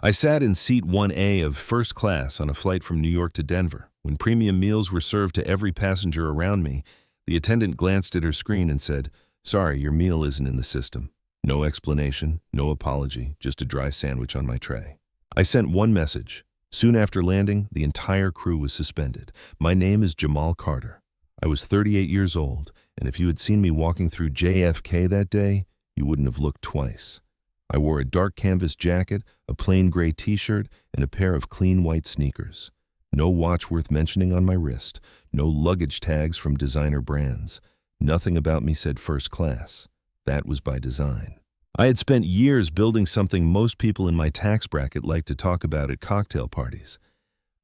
I sat in seat 1A of first class on a flight from New York to Denver. When premium meals were served to every passenger around me, the attendant glanced at her screen and said, "Sorry, your meal isn't in the system." No explanation, no apology, just a dry sandwich on my tray. I sent one message. Soon after landing, the entire crew was suspended. My name is Jamal Carter. I was 38 years old, and if you had seen me walking through JFK that day, you wouldn't have looked twice. I wore a dark canvas jacket, a plain gray t-shirt, and a pair of clean white sneakers. No watch worth mentioning on my wrist, no luggage tags from designer brands. Nothing about me said first class. That was by design. I had spent years building something most people in my tax bracket like to talk about at cocktail parties.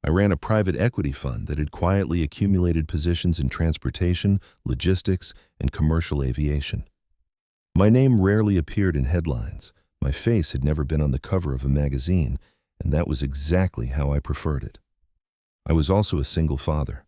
I ran a private equity fund that had quietly accumulated positions in transportation, logistics, and commercial aviation. My name rarely appeared in headlines. My face had never been on the cover of a magazine, and that was exactly how I preferred it. I was also a single father.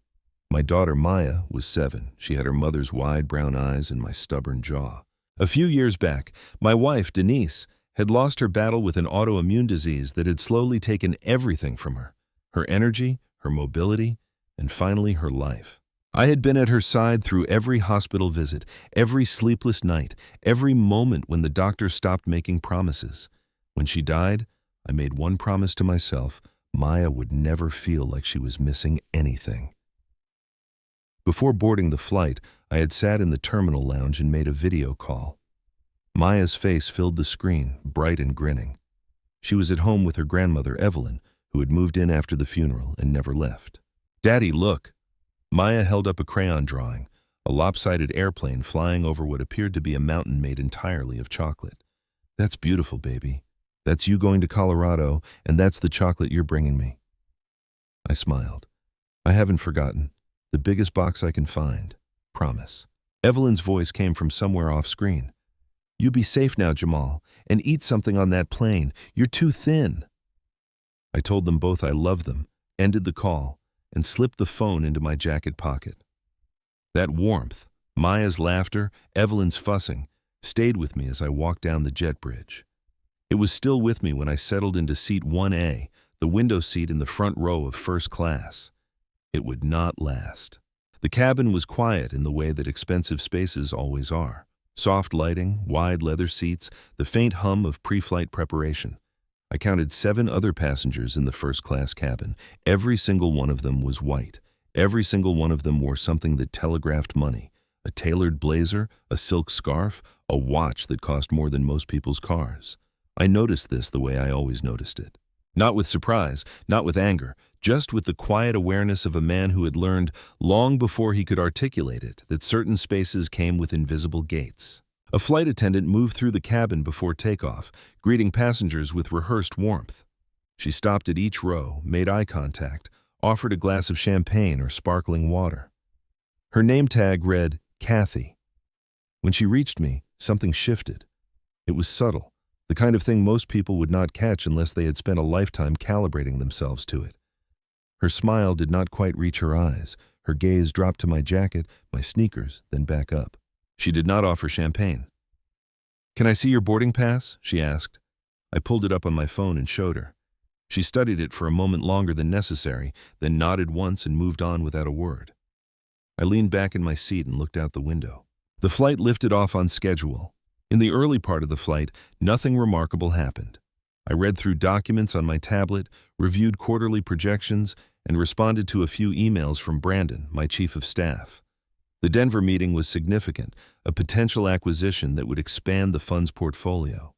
My daughter Maya was 7. She had her mother's wide brown eyes and my stubborn jaw. A few years back, my wife, Denise, had lost her battle with an autoimmune disease that had slowly taken everything from her: her energy, her mobility, and finally her life. I had been at her side through every hospital visit, every sleepless night, every moment when the doctor stopped making promises. When she died, I made one promise to myself: Maya would never feel like she was missing anything. Before boarding the flight, I had sat in the terminal lounge and made a video call. Maya's face filled the screen, bright and grinning. She was at home with her grandmother, Evelyn, who had moved in after the funeral and never left. "Daddy, look." Maya held up a crayon drawing, a lopsided airplane flying over what appeared to be a mountain made entirely of chocolate. "That's beautiful, baby. That's you going to Colorado, and that's the chocolate you're bringing me." I smiled. "I haven't forgotten. The biggest box I can find. Promise." Evelyn's voice came from somewhere off screen. "You be safe now, Jamal, and eat something on that plane. You're too thin." I told them both I loved them, ended the call, and slipped the phone into my jacket pocket. That warmth, Maya's laughter, Evelyn's fussing, stayed with me as I walked down the jet bridge. It was still with me when I settled into seat 1A, the window seat in the front row of first class. It would not last. The cabin was quiet in the way that expensive spaces always are. Soft lighting, wide leather seats, the faint hum of pre-flight preparation. I counted 7 other passengers in the first-class cabin. Every single one of them was white. Every single one of them wore something that telegraphed money: a tailored blazer, a silk scarf, a watch that cost more than most people's cars. I noticed this the way I always noticed it. Not with surprise, not with anger, just with the quiet awareness of a man who had learned, long before he could articulate it, that certain spaces came with invisible gates. A flight attendant moved through the cabin before takeoff, greeting passengers with rehearsed warmth. She stopped at each row, made eye contact, offered a glass of champagne or sparkling water. Her name tag read, Kathy. When she reached me, something shifted. It was subtle, the kind of thing most people would not catch unless they had spent a lifetime calibrating themselves to it. Her smile did not quite reach her eyes. Her gaze dropped to my jacket, my sneakers, then back up. She did not offer champagne. "Can I see your boarding pass?" she asked. I pulled it up on my phone and showed her. She studied it for a moment longer than necessary, then nodded once and moved on without a word. I leaned back in my seat and looked out the window. The flight lifted off on schedule. In the early part of the flight, nothing remarkable happened. I read through documents on my tablet, reviewed quarterly projections, and responded to a few emails from Brandon, my chief of staff. The Denver meeting was significant, a potential acquisition that would expand the fund's portfolio.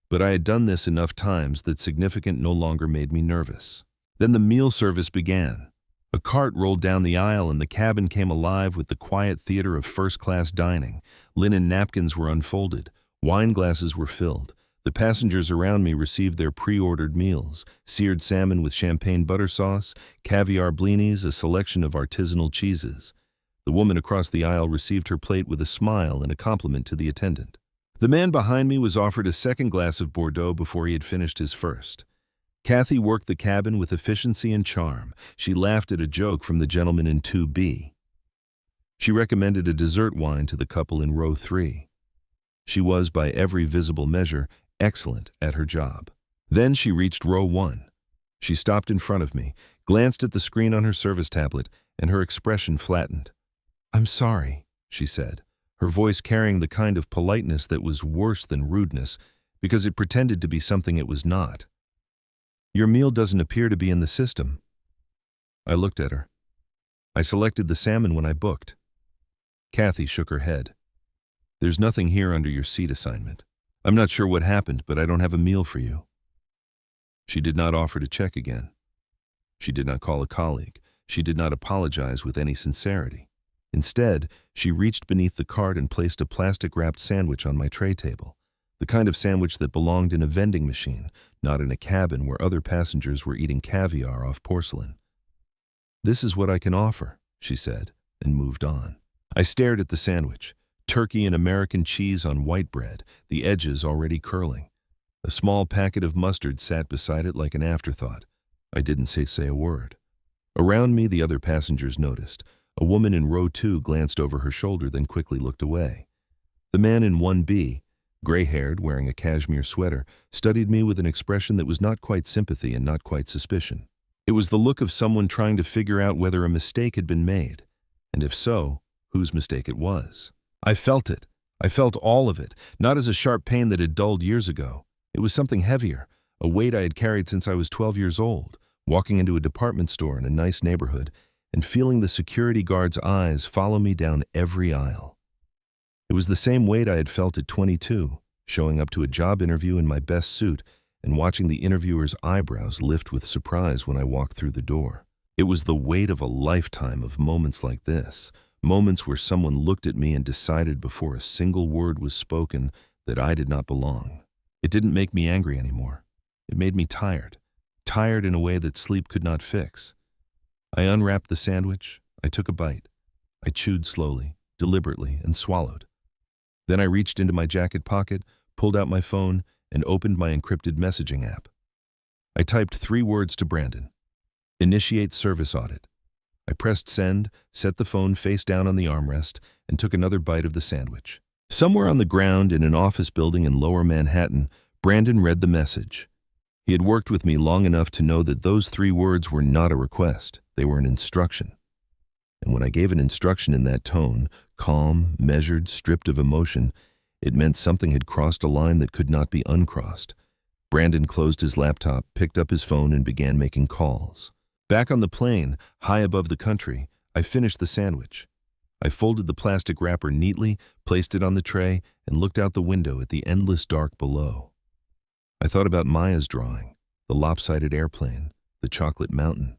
But I had done this enough times that significant no longer made me nervous. Then the meal service began. A cart rolled down the aisle and the cabin came alive with the quiet theater of first-class dining. Linen napkins were unfolded. Wine glasses were filled. The passengers around me received their pre-ordered meals: seared salmon with champagne butter sauce, caviar blinis, a selection of artisanal cheeses. The woman across the aisle received her plate with a smile and a compliment to the attendant. The man behind me was offered a second glass of Bordeaux before he had finished his first. Kathy worked the cabin with efficiency and charm. She laughed at a joke from the gentleman in 2B. She recommended a dessert wine to the couple in row 3. She was, by every visible measure, excellent at her job. Then she reached row 1. She stopped in front of me, glanced at the screen on her service tablet, and her expression flattened. "I'm sorry," she said, her voice carrying the kind of politeness that was worse than rudeness because it pretended to be something it was not. "Your meal doesn't appear to be in the system." I looked at her. "I selected the salmon when I booked." Kathy shook her head. "There's nothing here under your seat assignment. I'm not sure what happened, but I don't have a meal for you." She did not offer to check again. She did not call a colleague. She did not apologize with any sincerity. Instead, she reached beneath the cart and placed a plastic-wrapped sandwich on my tray table, the kind of sandwich that belonged in a vending machine, not in a cabin where other passengers were eating caviar off porcelain. "This is what I can offer," she said, and moved on. I stared at the sandwich, turkey and American cheese on white bread, the edges already curling. A small packet of mustard sat beside it like an afterthought. I didn't say a word. Around me, the other passengers noticed. A woman in row 2 glanced over her shoulder, then quickly looked away. The man in 1B, gray-haired, wearing a cashmere sweater, studied me with an expression that was not quite sympathy and not quite suspicion. It was the look of someone trying to figure out whether a mistake had been made, and if so, whose mistake it was. I felt it. I felt all of it, not as a sharp pain that had dulled years ago. It was something heavier, a weight I had carried since I was 12 years old, walking into a department store in a nice neighborhood and feeling the security guard's eyes follow me down every aisle. It was the same weight I had felt at 22, showing up to a job interview in my best suit and watching the interviewer's eyebrows lift with surprise when I walked through the door. It was the weight of a lifetime of moments like this, moments where someone looked at me and decided before a single word was spoken that I did not belong. It didn't make me angry anymore. It made me tired in a way that sleep could not fix. I unwrapped the sandwich. I took a bite. I chewed slowly, deliberately, and swallowed. Then I reached into my jacket pocket, pulled out my phone, and opened my encrypted messaging app. I typed 3 words to Brandon. Initiate service audit. I pressed send, set the phone face down on the armrest, and took another bite of the sandwich. Somewhere on the ground in an office building in Lower Manhattan, Brandon read the message. He had worked with me long enough to know that those 3 words were not a request. They were an instruction. And when I gave an instruction in that tone, calm, measured, stripped of emotion, it meant something had crossed a line that could not be uncrossed. Brandon closed his laptop, picked up his phone, and began making calls. Back on the plane, high above the country, I finished the sandwich. I folded the plastic wrapper neatly, placed it on the tray, and looked out the window at the endless dark below. I thought about Maya's drawing, the lopsided airplane, the chocolate mountain.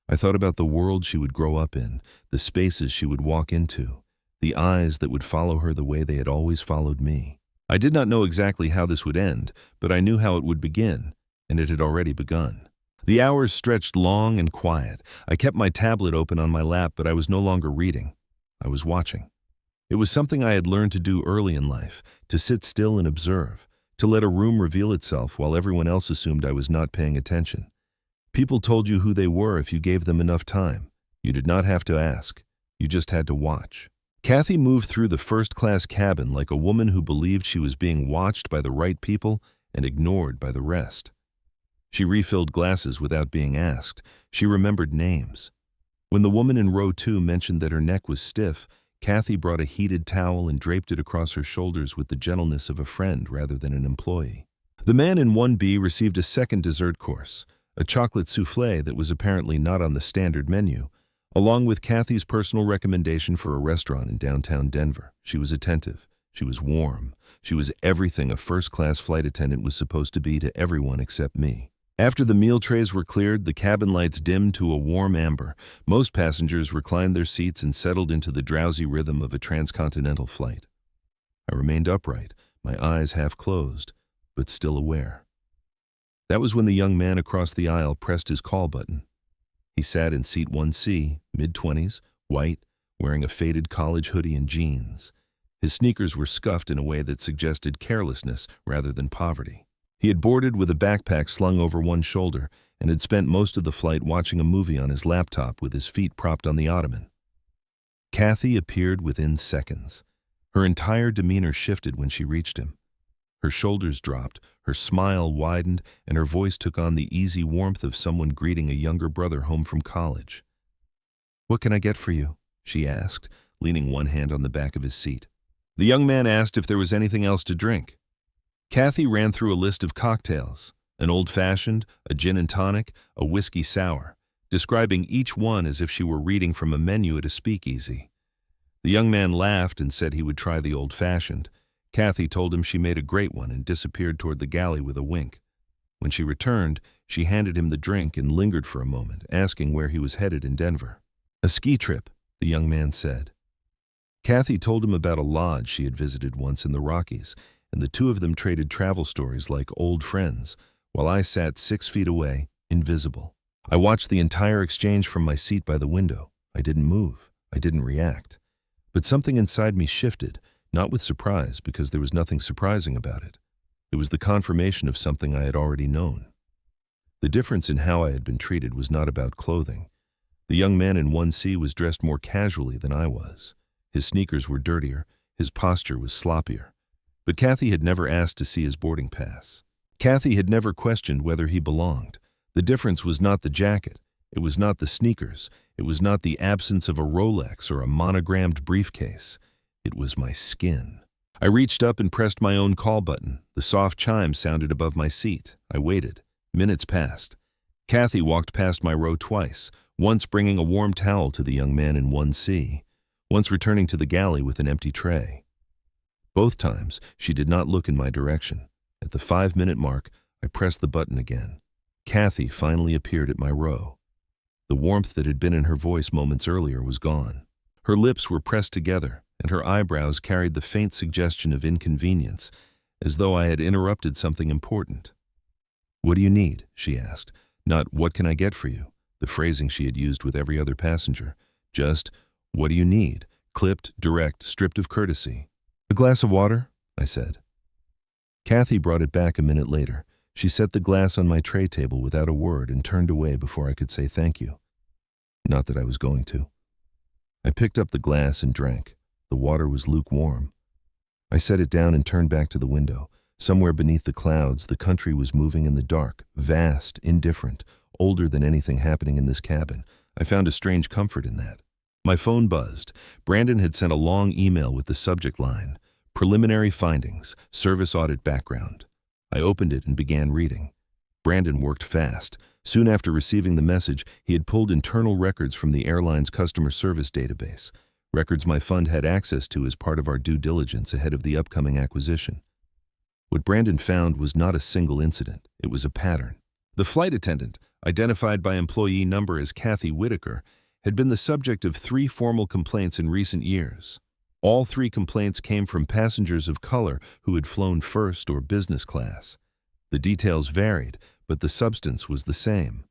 I thought about the world she would grow up in, the spaces she would walk into, the eyes that would follow her the way they had always followed me. I did not know exactly how this would end, but I knew how it would begin, and it had already begun. The hours stretched long and quiet. I kept my tablet open on my lap, but I was no longer reading. I was watching. It was something I had learned to do early in life, to sit still and observe, to let a room reveal itself while everyone else assumed I was not paying attention. People told you who they were if you gave them enough time. You did not have to ask. You just had to watch. Kathy moved through the first-class cabin like a woman who believed she was being watched by the right people and ignored by the rest. She refilled glasses without being asked. She remembered names. When the woman in row 2 mentioned that her neck was stiff, Kathy brought a heated towel and draped it across her shoulders with the gentleness of a friend rather than an employee. The man in 1B received a second dessert course, a chocolate soufflé that was apparently not on the standard menu, along with Kathy's personal recommendation for a restaurant in downtown Denver. She was attentive. She was warm. She was everything a first-class flight attendant was supposed to be to everyone except me. After the meal trays were cleared, the cabin lights dimmed to a warm amber. Most passengers reclined their seats and settled into the drowsy rhythm of a transcontinental flight. I remained upright, my eyes half closed, but still aware. That was when the young man across the aisle pressed his call button. He sat in seat 1C, mid-20s, white, wearing a faded college hoodie and jeans. His sneakers were scuffed in a way that suggested carelessness rather than poverty. He had boarded with a backpack slung over one shoulder and had spent most of the flight watching a movie on his laptop with his feet propped on the ottoman. Kathy appeared within seconds. Her entire demeanor shifted when she reached him. Her shoulders dropped, her smile widened, and her voice took on the easy warmth of someone greeting a younger brother home from college. "What can I get for you?" she asked, leaning one hand on the back of his seat. The young man asked if there was anything else to drink. Kathy ran through a list of cocktails, an old-fashioned, a gin and tonic, a whiskey sour, describing each one as if she were reading from a menu at a speakeasy. The young man laughed and said he would try the old-fashioned. Kathy told him she made a great one and disappeared toward the galley with a wink. When she returned, she handed him the drink and lingered for a moment, asking where he was headed in Denver. "A ski trip," the young man said. Kathy told him about a lodge she had visited once in the Rockies, and the two of them traded travel stories like old friends, while I sat 6 feet away, invisible. I watched the entire exchange from my seat by the window. I didn't move. I didn't react. But something inside me shifted, not with surprise, because there was nothing surprising about it. It was the confirmation of something I had already known. The difference in how I had been treated was not about clothing. The young man in 1C was dressed more casually than I was. His sneakers were dirtier, his posture was sloppier. But Kathy had never asked to see his boarding pass. Kathy had never questioned whether he belonged. The difference was not the jacket. It was not the sneakers. It was not the absence of a Rolex or a monogrammed briefcase. It was my skin. I reached up and pressed my own call button. The soft chime sounded above my seat. I waited. Minutes passed. Kathy walked past my row twice, once bringing a warm towel to the young man in 1C, once returning to the galley with an empty tray. Both times, she did not look in my direction. At the 5-minute mark, I pressed the button again. Kathy finally appeared at my row. The warmth that had been in her voice moments earlier was gone. Her lips were pressed together, and her eyebrows carried the faint suggestion of inconvenience, as though I had interrupted something important. "What do you need?" she asked. Not, "What can I get for you?" the phrasing she had used with every other passenger. Just, "What do you need?" clipped, direct, stripped of courtesy. "A glass of water?" I said. Kathy brought it back a minute later. She set the glass on my tray table without a word and turned away before I could say thank you. Not that I was going to. I picked up the glass and drank. The water was lukewarm. I set it down and turned back to the window. Somewhere beneath the clouds, the country was moving in the dark, vast, indifferent, older than anything happening in this cabin. I found a strange comfort in that. My phone buzzed. Brandon had sent a long email with the subject line, "Preliminary findings, service audit background." I opened it and began reading. Brandon worked fast. Soon after receiving the message, he had pulled internal records from the airline's customer service database, records my fund had access to as part of our due diligence ahead of the upcoming acquisition. What Brandon found was not a single incident. It was a pattern. The flight attendant, identified by employee number as Kathy Whitaker, had been the subject of 3 formal complaints in recent years. All 3 complaints came from passengers of color who had flown first or business class. The details varied, but the substance was the same.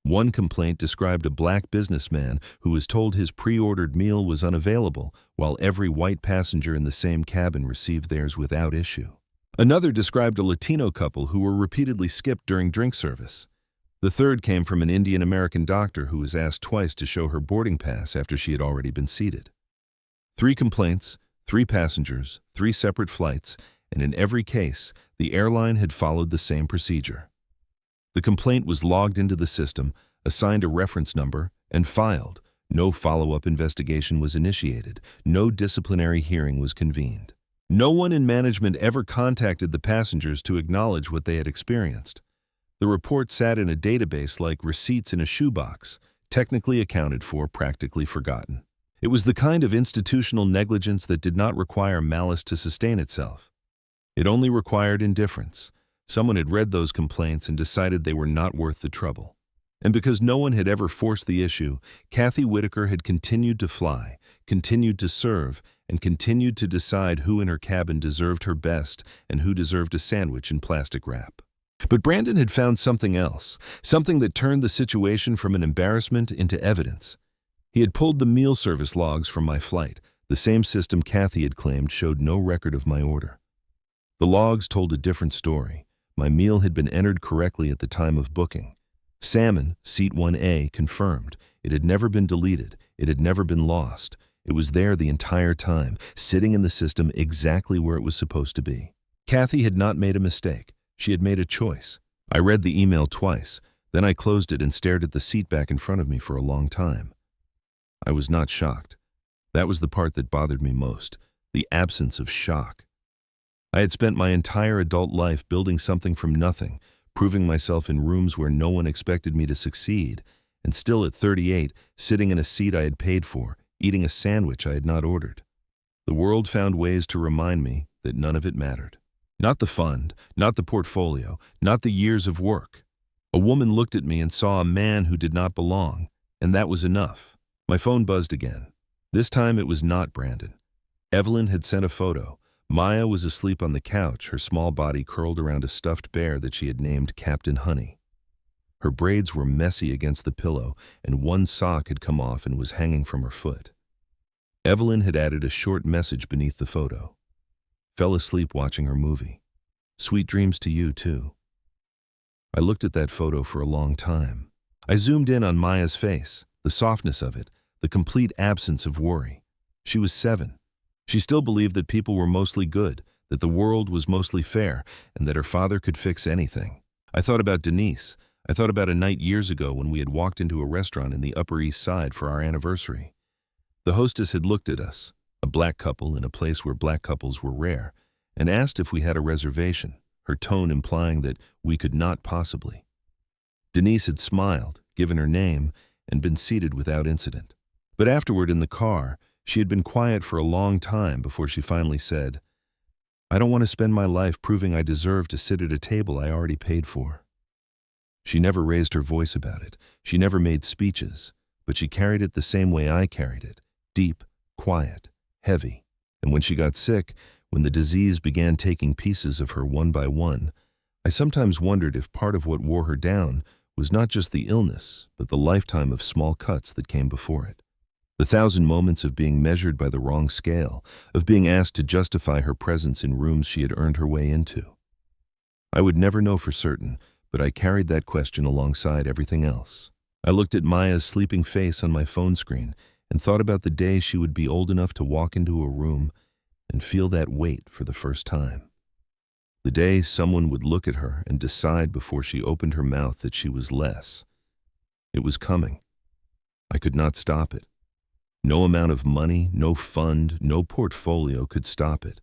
One complaint described a black businessman who was told his pre-ordered meal was unavailable, while every white passenger in the same cabin received theirs without issue. Another described a Latino couple who were repeatedly skipped during drink service. The third came from an Indian-American doctor who was asked twice to show her boarding pass after she had already been seated. 3 complaints, 3 passengers, 3 separate flights, and in every case, the airline had followed the same procedure. The complaint was logged into the system, assigned a reference number, and filed. No follow-up investigation was initiated. No disciplinary hearing was convened. No one in management ever contacted the passengers to acknowledge what they had experienced. The report sat in a database like receipts in a shoebox, technically accounted for, practically forgotten. It was the kind of institutional negligence that did not require malice to sustain itself. It only required indifference. Someone had read those complaints and decided they were not worth the trouble. And because no one had ever forced the issue, Kathy Whitaker had continued to fly, continued to serve, and continued to decide who in her cabin deserved her best and who deserved a sandwich in plastic wrap. But Brandon had found something else, something that turned the situation from an embarrassment into evidence. He had pulled the meal service logs from my flight, the same system Kathy had claimed showed no record of my order. The logs told a different story. My meal had been entered correctly at the time of booking. Salmon, seat 1A, confirmed. It had never been deleted. It had never been lost. It was there the entire time, sitting in the system exactly where it was supposed to be. Kathy had not made a mistake. She had made a choice. I read the email twice, then I closed it and stared at the seat back in front of me for a long time. I was not shocked. That was the part that bothered me most, the absence of shock. I had spent my entire adult life building something from nothing, proving myself in rooms where no one expected me to succeed, and still at 38, sitting in a seat I had paid for, eating a sandwich I had not ordered. The world found ways to remind me that none of it mattered. Not the fund, not the portfolio, not the years of work. A woman looked at me and saw a man who did not belong, and that was enough. My phone buzzed again. This time it was not Brandon. Evelyn had sent a photo. Maya was asleep on the couch, her small body curled around a stuffed bear that she had named Captain Honey. Her braids were messy against the pillow, and one sock had come off and was hanging from her foot. Evelyn had added a short message beneath the photo. Fell asleep watching her movie. Sweet dreams to you, too. I looked at that photo for a long time. I zoomed in on Maya's face, the softness of it, the complete absence of worry. She was 7. She still believed that people were mostly good, that the world was mostly fair, and that her father could fix anything. I thought about Denise. I thought about a night years ago when we had walked into a restaurant in the Upper East Side for our anniversary. The hostess had looked at us, a black couple in a place where black couples were rare, and asked if we had a reservation, her tone implying that we could not possibly. Denise had smiled, given her name, and been seated without incident. But afterward in the car, she had been quiet for a long time before she finally said, "I don't want to spend my life proving I deserve to sit at a table I already paid for." She never raised her voice about it. She never made speeches, but she carried it the same way I carried it, deep, quiet, heavy. And when she got sick, when the disease began taking pieces of her one by one, I sometimes wondered if part of what wore her down was not just the illness, but the lifetime of small cuts that came before it. The 1,000 moments of being measured by the wrong scale, of being asked to justify her presence in rooms she had earned her way into. I would never know for certain, but I carried that question alongside everything else. I looked at Maya's sleeping face on my phone screen and thought about the day she would be old enough to walk into a room and feel that weight for the first time. The day someone would look at her and decide before she opened her mouth that she was less. It was coming. I could not stop it. No amount of money, no fund, no portfolio could stop it,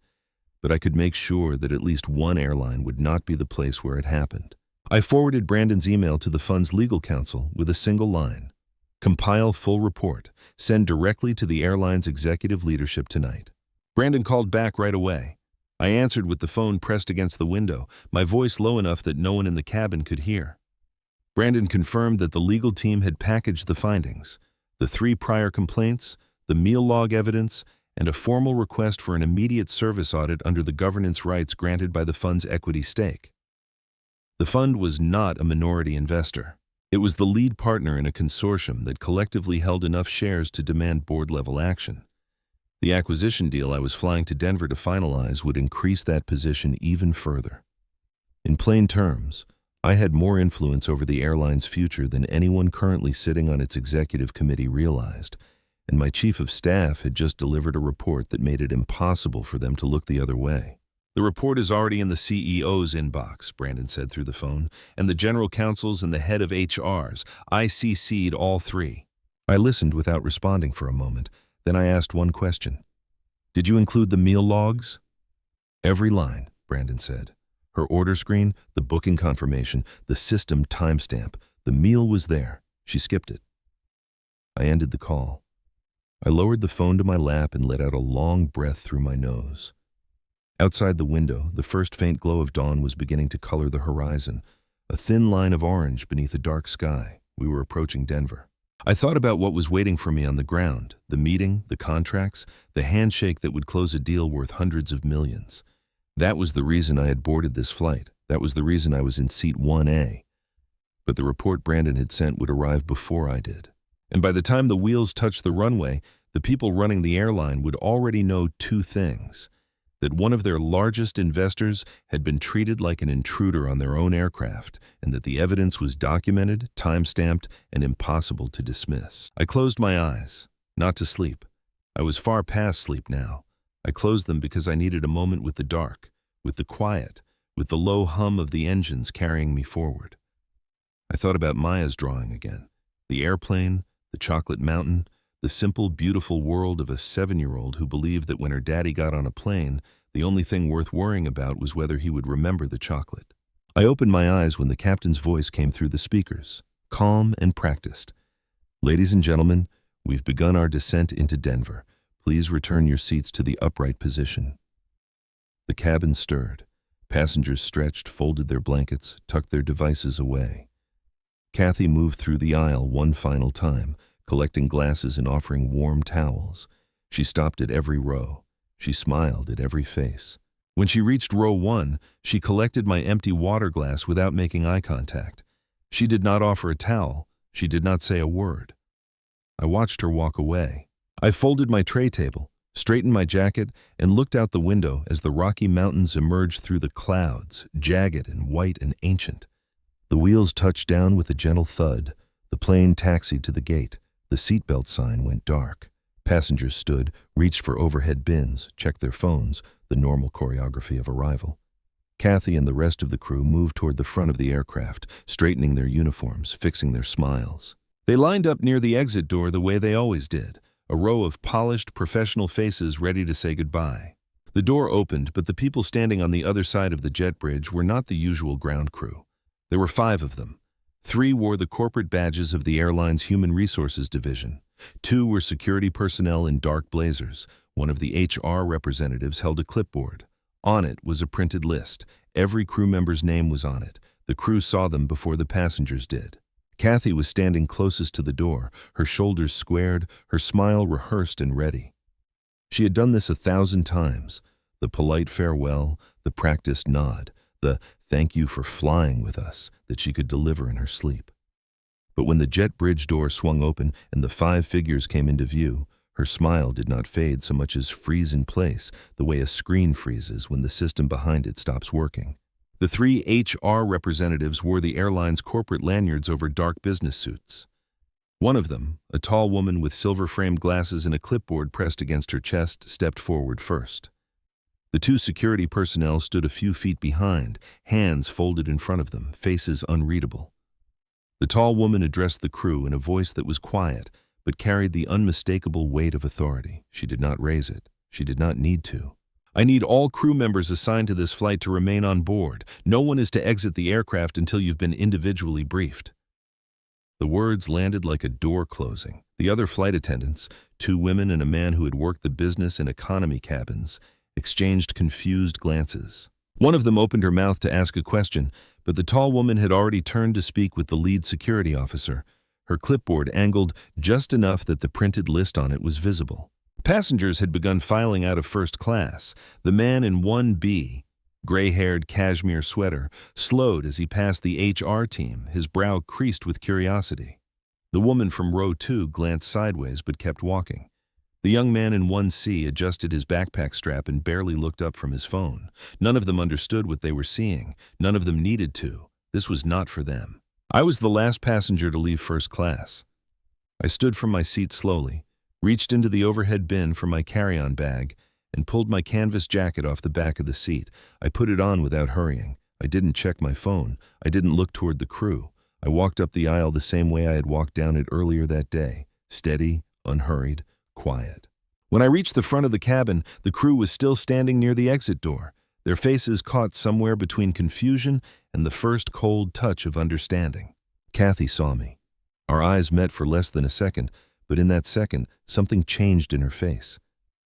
but I could make sure that at least one airline would not be the place where it happened. I forwarded Brandon's email to the fund's legal counsel with a single line: compile full report, send directly to the airline's executive leadership tonight. Brandon called back right away. I answered with the phone pressed against the window, my voice low enough that no one in the cabin could hear. Brandon confirmed that the legal team had packaged the findings: the 3 prior complaints, the meal log evidence, and a formal request for an immediate service audit under the governance rights granted by the fund's equity stake. The fund was not a minority investor. It was the lead partner in a consortium that collectively held enough shares to demand board-level action. The acquisition deal I was flying to Denver to finalize would increase that position even further. In plain terms, I had more influence over the airline's future than anyone currently sitting on its executive committee realized, and my chief of staff had just delivered a report that made it impossible for them to look the other way. "The report is already in the CEO's inbox," Brandon said through the phone, "and the general counsel's and the head of HR's. I CC'd all 3. I listened without responding for a moment. Then I asked one question. "Did you include the meal logs?" "Every line," Brandon said. Her order screen, the booking confirmation, the system timestamp. The meal was there. She skipped it. I ended the call. I lowered the phone to my lap and let out a long breath through my nose. Outside the window, the first faint glow of dawn was beginning to color the horizon, a thin line of orange beneath a dark sky. We were approaching Denver. I thought about what was waiting for me on the ground, the meeting, the contracts, the handshake that would close a deal worth hundreds of millions. That was the reason I had boarded this flight. That was the reason I was in seat 1A. But the report Brandon had sent would arrive before I did. And by the time the wheels touched the runway, the people running the airline would already know 2 things: that one of their largest investors had been treated like an intruder on their own aircraft, and that the evidence was documented, time-stamped, and impossible to dismiss. I closed my eyes, not to sleep. I was far past sleep now. I closed them because I needed a moment with the dark, with the quiet, with the low hum of the engines carrying me forward. I thought about Maya's drawing again. The airplane, the chocolate mountain, the simple, beautiful world of a 7-year-old who believed that when her daddy got on a plane, the only thing worth worrying about was whether he would remember the chocolate. I opened my eyes when the captain's voice came through the speakers, calm and practiced. "Ladies and gentlemen, we've begun our descent into Denver. Please return your seats to the upright position." The cabin stirred. Passengers stretched, folded their blankets, tucked their devices away. Kathy moved through the aisle one final time, collecting glasses and offering warm towels. She stopped at every row. She smiled at every face. When she reached row 1, she collected my empty water glass without making eye contact. She did not offer a towel. She did not say a word. I watched her walk away. I folded my tray table, straightened my jacket, and looked out the window as the Rocky Mountains emerged through the clouds, jagged and white and ancient. The wheels touched down with a gentle thud. The plane taxied to the gate. The seatbelt sign went dark. Passengers stood, reached for overhead bins, checked their phones, the normal choreography of arrival. Kathy and the rest of the crew moved toward the front of the aircraft, straightening their uniforms, fixing their smiles. They lined up near the exit door the way they always did, a row of polished, professional faces ready to say goodbye. The door opened, but the people standing on the other side of the jet bridge were not the usual ground crew. There were 5 of them. 3 wore the corporate badges of the airline's Human Resources Division. 2 were security personnel in dark blazers. One of the HR representatives held a clipboard. On it was a printed list. Every crew member's name was on it. The crew saw them before the passengers did. Kathy was standing closest to the door, her shoulders squared, her smile rehearsed and ready. She had done this 1,000 times. The polite farewell, the practiced nod, the "thank you for flying with us" that she could deliver in her sleep. But when the jet bridge door swung open and the 5 figures came into view, her smile did not fade so much as freeze in place, the way a screen freezes when the system behind it stops working. The 3 HR representatives wore the airline's corporate lanyards over dark business suits. One of them, a tall woman with silver-framed glasses and a clipboard pressed against her chest, stepped forward first. The 2 security personnel stood a few feet behind, hands folded in front of them, faces unreadable. The tall woman addressed the crew in a voice that was quiet, but carried the unmistakable weight of authority. She did not raise it. She did not need to. "I need all crew members assigned to this flight to remain on board. No one is to exit the aircraft until you've been individually briefed." The words landed like a door closing. The other flight attendants, 2 women and a man who had worked the business and economy cabins, exchanged confused glances. One of them opened her mouth to ask a question, but the tall woman had already turned to speak with the lead security officer. Her clipboard angled just enough that the printed list on it was visible. Passengers had begun filing out of first class. The man in 1B, gray-haired cashmere sweater, slowed as he passed the HR team, his brow creased with curiosity. The woman from row 2 glanced sideways but kept walking. The young man in 1C adjusted his backpack strap and barely looked up from his phone. None of them understood what they were seeing. None of them needed to. This was not for them. I was the last passenger to leave first class. I stood from my seat slowly, reached into the overhead bin for my carry-on bag, and pulled my canvas jacket off the back of the seat. I put it on without hurrying. I didn't check my phone. I didn't look toward the crew. I walked up the aisle the same way I had walked down it earlier that day, steady, unhurried, quiet. When I reached the front of the cabin, the crew was still standing near the exit door, their faces caught somewhere between confusion and the first cold touch of understanding. Kathy saw me. Our eyes met for less than a second, but in that second, something changed in her face.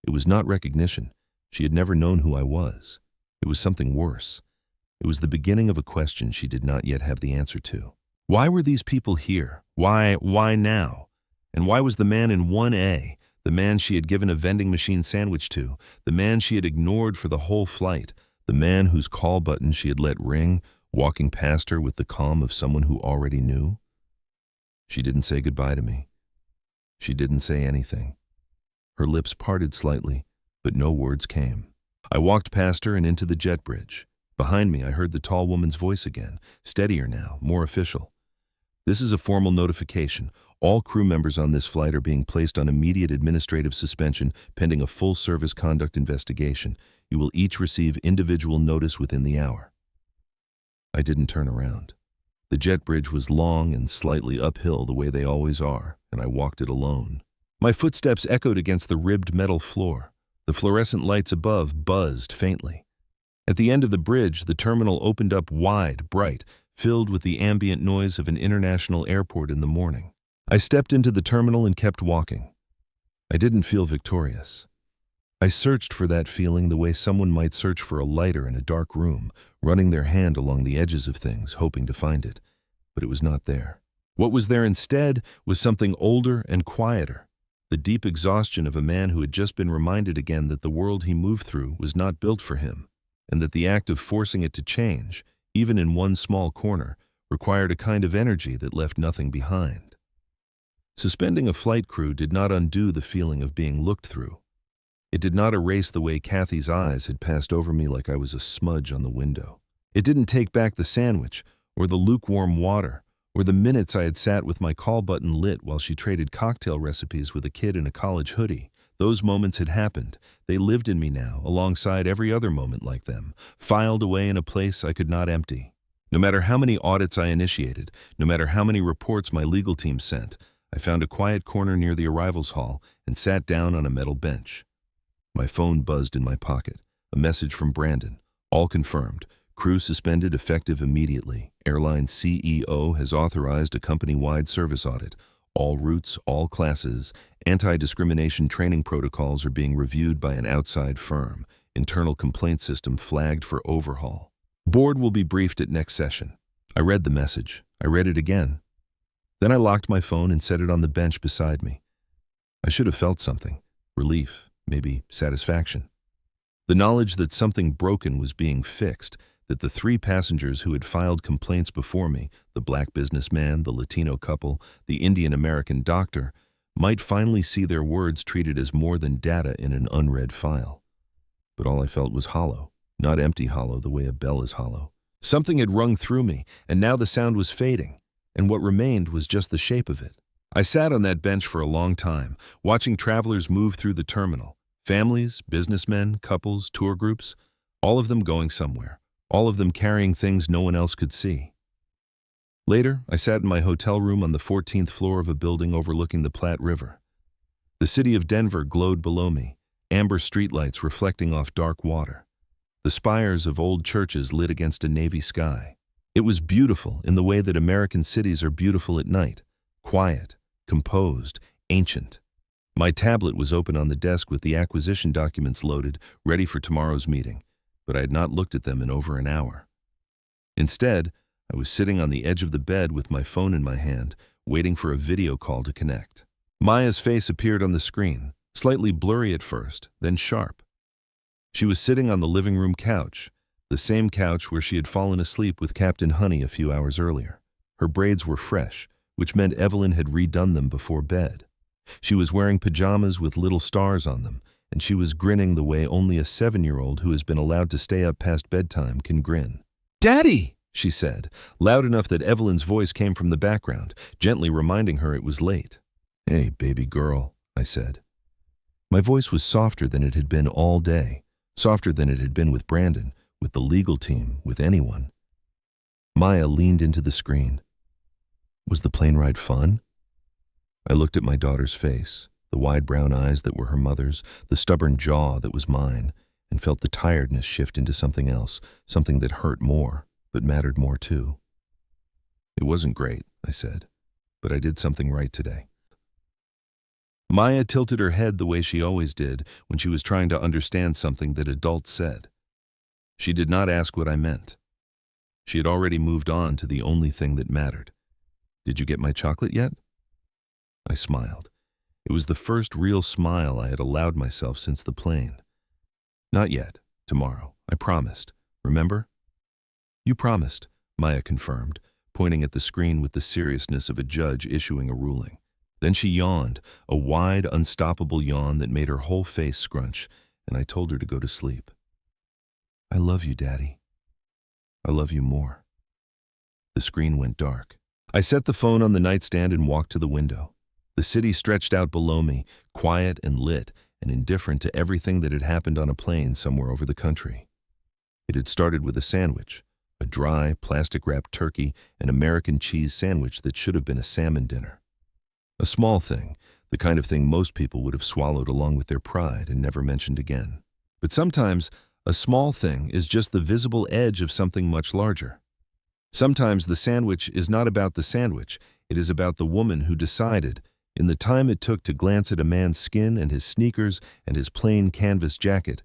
It was not recognition. She had never known who I was. It was something worse. It was the beginning of a question she did not yet have the answer to. Why were these people here? Why now? And why was the man in 1A, the man she had given a vending machine sandwich to, the man she had ignored for the whole flight, the man whose call button she had let ring, walking past her with the calm of someone who already knew? She didn't say goodbye to me. She didn't say anything. Her lips parted slightly, but no words came. I walked past her and into the jet bridge. Behind me, I heard the tall woman's voice again, steadier now, more official. This is a formal notification. All crew members on this flight are being placed on immediate administrative suspension pending a full-service conduct investigation. You will each receive individual notice within the hour. I didn't turn around. The jet bridge was long and slightly uphill the way they always are, and I walked it alone. My footsteps echoed against the ribbed metal floor. The fluorescent lights above buzzed faintly. At the end of the bridge, the terminal opened up wide, bright, filled with the ambient noise of an international airport in the morning. I stepped into the terminal and kept walking. I didn't feel victorious. I searched for that feeling the way someone might search for a lighter in a dark room, running their hand along the edges of things, hoping to find it. But it was not there. What was there instead was something older and quieter, the deep exhaustion of a man who had just been reminded again that the world he moved through was not built for him, and that the act of forcing it to change, even in one small corner, required a kind of energy that left nothing behind. Suspending a flight crew did not undo the feeling of being looked through. It did not erase the way Kathy's eyes had passed over me like I was a smudge on the window. It didn't take back the sandwich, or the lukewarm water, or the minutes I had sat with my call button lit while she traded cocktail recipes with a kid in a college hoodie. Those moments had happened. They lived in me now, alongside every other moment like them, filed away in a place I could not empty. No matter how many audits I initiated, no matter how many reports my legal team sent, I found a quiet corner near the arrivals hall and sat down on a metal bench. My phone buzzed in my pocket. A message from Brandon. All confirmed. Crew suspended effective immediately. Airline CEO has authorized a company-wide service audit. All routes, all classes, anti-discrimination training protocols are being reviewed by an outside firm. Internal complaint system flagged for overhaul. Board will be briefed at next session. I read the message. I read it again. Then I locked my phone and set it on the bench beside me. I should have felt something. Relief, maybe satisfaction. The knowledge that something broken was being fixed, that the 3 passengers who had filed complaints before me, the black businessman, the Latino couple, the Indian-American doctor, might finally see their words treated as more than data in an unread file. But all I felt was hollow, not empty hollow the way a bell is hollow. Something had rung through me, and now the sound was fading, and what remained was just the shape of it. I sat on that bench for a long time, watching travelers move through the terminal. Families, businessmen, couples, tour groups, all of them going somewhere. All of them carrying things no one else could see. Later, I sat in my hotel room on the 14th floor of a building overlooking the Platte River. The city of Denver glowed below me, amber streetlights reflecting off dark water. The spires of old churches lit against a navy sky. It was beautiful in the way that American cities are beautiful at night, quiet, composed, ancient. My tablet was open on the desk with the acquisition documents loaded, ready for tomorrow's meeting. But I had not looked at them in over an hour. Instead, I was sitting on the edge of the bed with my phone in my hand, waiting for a video call to connect. Maya's face appeared on the screen, slightly blurry at first, then sharp. She was sitting on the living room couch, the same couch where she had fallen asleep with Captain Honey a few hours earlier. Her braids were fresh, which meant Evelyn had redone them before bed. She was wearing pajamas with little stars on them, and she was grinning the way only a 7-year-old who has been allowed to stay up past bedtime can grin. "Daddy!" she said, loud enough that Evelyn's voice came from the background, gently reminding her it was late. "Hey, baby girl," I said. My voice was softer than it had been all day, softer than it had been with Brandon, with the legal team, with anyone. Maya leaned into the screen. Was the plane ride fun? I looked at my daughter's face, the wide brown eyes that were her mother's, the stubborn jaw that was mine, and felt the tiredness shift into something else, something that hurt more, but mattered more too. "It wasn't great," I said, "but I did something right today." Maya tilted her head the way she always did when she was trying to understand something that adults said. She did not ask what I meant. She had already moved on to the only thing that mattered. "Did you get my chocolate yet?" I smiled. It was the first real smile I had allowed myself since the plane. "Not yet. Tomorrow. I promised. Remember?" "You promised," Maya confirmed, pointing at the screen with the seriousness of a judge issuing a ruling. Then she yawned, a wide, unstoppable yawn that made her whole face scrunch, and I told her to go to sleep. "I love you, Daddy. I love you more." The screen went dark. I set the phone on the nightstand and walked to the window. The city stretched out below me, quiet and lit, and indifferent to everything that had happened on a plane somewhere over the country. It had started with a sandwich, a dry, plastic-wrapped turkey and American cheese sandwich that should have been a salmon dinner. A small thing, the kind of thing most people would have swallowed along with their pride and never mentioned again. But sometimes, a small thing is just the visible edge of something much larger. Sometimes the sandwich is not about the sandwich, it is about the woman who decided, in the time it took to glance at a man's skin and his sneakers and his plain canvas jacket,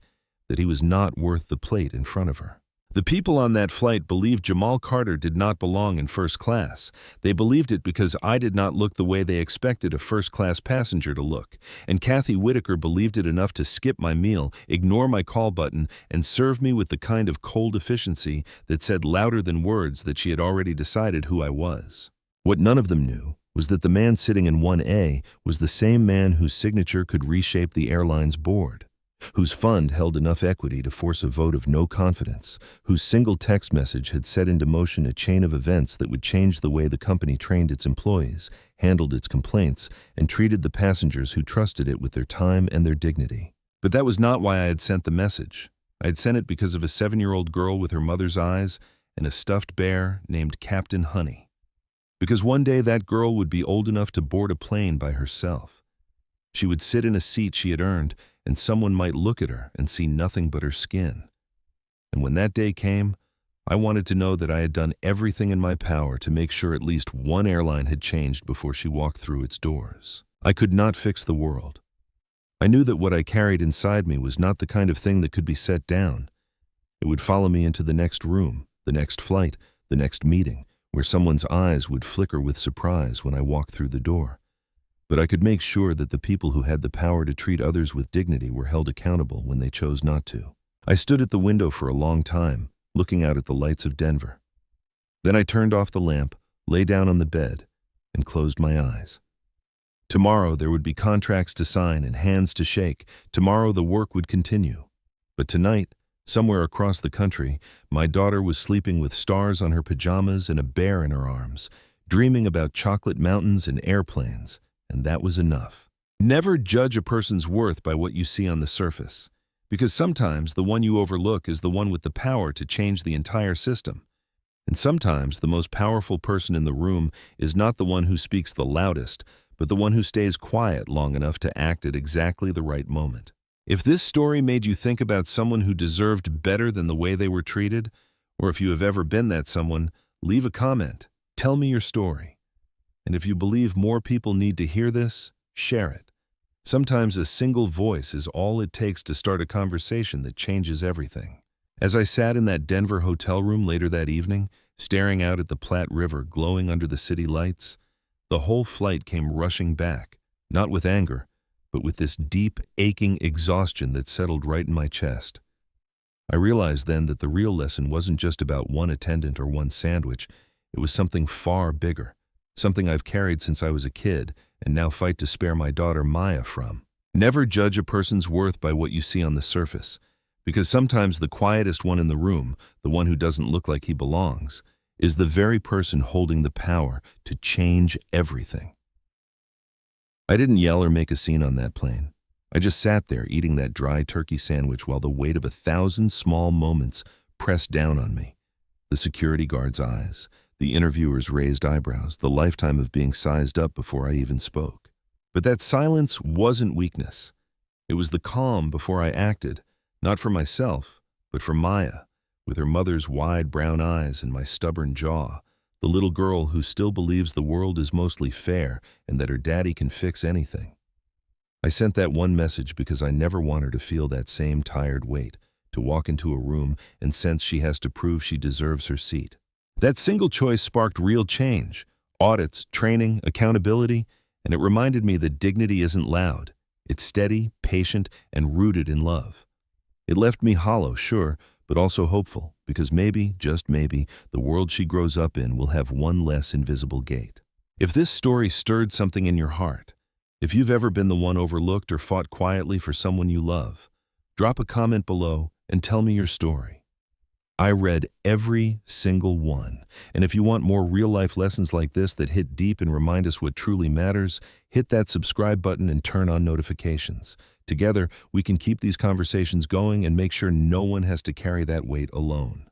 that he was not worth the plate in front of her. The people on that flight believed Jamal Carter did not belong in first class. They believed it because I did not look the way they expected a first-class passenger to look, and Kathy Whitaker believed it enough to skip my meal, ignore my call button, and serve me with the kind of cold efficiency that said louder than words that she had already decided who I was. What none of them knew was that the man sitting in 1A was the same man whose signature could reshape the airline's board, whose fund held enough equity to force a vote of no confidence, whose single text message had set into motion a chain of events that would change the way the company trained its employees, handled its complaints, and treated the passengers who trusted it with their time and their dignity. But that was not why I had sent the message. I had sent it because of a 7-year-old girl with her mother's eyes and a stuffed bear named Captain Honey. Because one day that girl would be old enough to board a plane by herself. She would sit in a seat she had earned, and someone might look at her and see nothing but her skin. And when that day came, I wanted to know that I had done everything in my power to make sure at least one airline had changed before she walked through its doors. I could not fix the world. I knew that what I carried inside me was not the kind of thing that could be set down. It would follow me into the next room, the next flight, the next meeting, where someone's eyes would flicker with surprise when I walked through the door. But I could make sure that the people who had the power to treat others with dignity were held accountable when they chose not to. I stood at the window for a long time, looking out at the lights of Denver. Then I turned off the lamp, lay down on the bed, and closed my eyes. Tomorrow there would be contracts to sign and hands to shake. Tomorrow the work would continue. But tonight, somewhere across the country, my daughter was sleeping with stars on her pajamas and a bear in her arms, dreaming about chocolate mountains and airplanes. And that was enough. Never judge a person's worth by what you see on the surface, because sometimes the one you overlook is the one with the power to change the entire system. And sometimes the most powerful person in the room is not the one who speaks the loudest, but the one who stays quiet long enough to act at exactly the right moment. If this story made you think about someone who deserved better than the way they were treated, or if you have ever been that someone, leave a comment. Tell me your story. And if you believe more people need to hear this, share it. Sometimes a single voice is all it takes to start a conversation that changes everything. As I sat in that Denver hotel room later that evening, staring out at the Platte River glowing under the city lights, the whole flight came rushing back, not with anger, but with this deep, aching exhaustion that settled right in my chest. I realized then that the real lesson wasn't just about one attendant or one sandwich. It was something far bigger. Something I've carried since I was a kid and now fight to spare my daughter Maya from. Never judge a person's worth by what you see on the surface, because sometimes the quietest one in the room, the one who doesn't look like he belongs, is the very person holding the power to change everything. I didn't yell or make a scene on that plane. I just sat there eating that dry turkey sandwich while the weight of 1,000 small moments pressed down on me. The security guard's eyes, the interviewer's raised eyebrows, the lifetime of being sized up before I even spoke. But that silence wasn't weakness. It was the calm before I acted, not for myself, but for Maya, with her mother's wide brown eyes and my stubborn jaw, the little girl who still believes the world is mostly fair and that her daddy can fix anything. I sent that one message because I never want her to feel that same tired weight, to walk into a room and sense she has to prove she deserves her seat. That single choice sparked real change, audits, training, accountability, and it reminded me that dignity isn't loud. It's steady, patient, and rooted in love. It left me hollow, sure, but also hopeful, because maybe, just maybe, the world she grows up in will have one less invisible gate. If this story stirred something in your heart, if you've ever been the one overlooked or fought quietly for someone you love, drop a comment below and tell me your story. I read every single one. And if you want more real-life lessons like this that hit deep and remind us what truly matters, hit that subscribe button and turn on notifications. Together, we can keep these conversations going and make sure no one has to carry that weight alone.